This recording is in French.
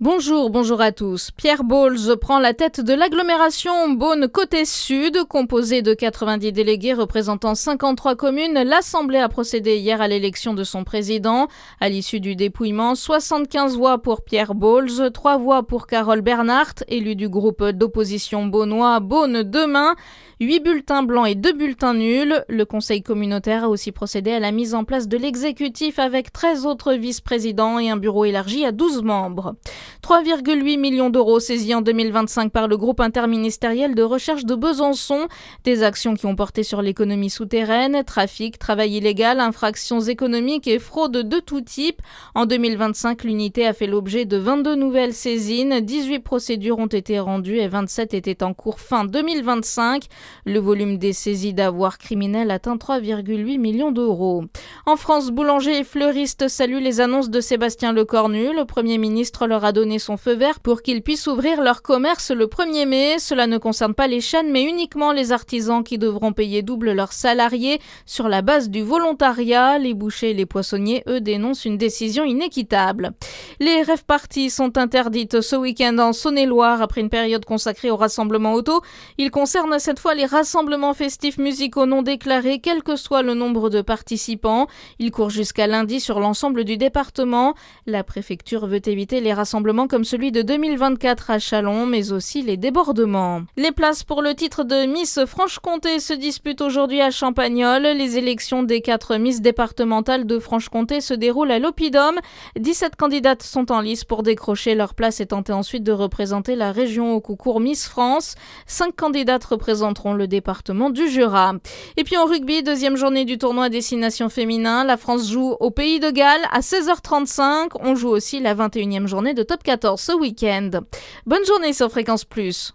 Bonjour à tous. Pierre Bowles prend la tête de l'agglomération Beaune-Côté Sud, composée de 90 délégués représentant 53 communes. L'Assemblée a procédé hier à l'élection de son président. À l'issue du dépouillement, 75 voix pour Pierre Bowles, 3 voix pour Carole Bernhardt, élue du groupe d'opposition beaunois Beaune Demain, 8 bulletins blancs et 2 bulletins nuls. Le conseil communautaire a aussi procédé à la mise en place de l'exécutif avec 13 autres vice-présidents et un bureau élargi à 12 membres. 3,8 millions d'euros saisis en 2025 par le groupe interministériel de recherche de Besançon. Des actions qui ont porté sur l'économie souterraine, trafic, travail illégal, infractions économiques et fraudes de tout type. En 2025, l'unité a fait l'objet de 22 nouvelles saisines, 18 procédures ont été rendues et 27 étaient en cours fin 2025. Le volume des saisies d'avoirs criminels atteint 3,8 millions d'euros. En France, boulangers et fleuristes saluent les annonces de Sébastien Lecornu. Le Premier ministre leur a donné son feu vert pour qu'ils puissent ouvrir leur commerce le 1er mai. Cela ne concerne pas les chaînes, mais uniquement les artisans qui devront payer double leurs salariés sur la base du volontariat. Les bouchers et les poissonniers, eux, dénoncent une décision inéquitable. Les rave-parties sont interdites ce week-end en Saône-et-Loire après une période consacrée au rassemblement auto. Il concerne cette fois les rassemblements festifs musicaux non déclarés, quel que soit le nombre de participants. Il court jusqu'à lundi sur l'ensemble du département. La préfecture veut éviter les rassemblements comme celui de 2024 à Châlons, mais aussi les débordements. Les places pour le titre de Miss Franche-Comté se disputent aujourd'hui à Champagnole. Les élections des 4 Miss départementales de Franche-Comté se déroulent à l'Oppidum. 17 candidates sont en lice pour décrocher leur place et tenter ensuite de représenter la région au concours Miss France. 5 candidates représenteront le département du Jura. Et puis en rugby, deuxième journée du tournoi Destination Féminin. La France joue au Pays de Galles à 16h35. On joue aussi la 21e journée de Top 14 ce week-end. Bonne journée sur Fréquence Plus.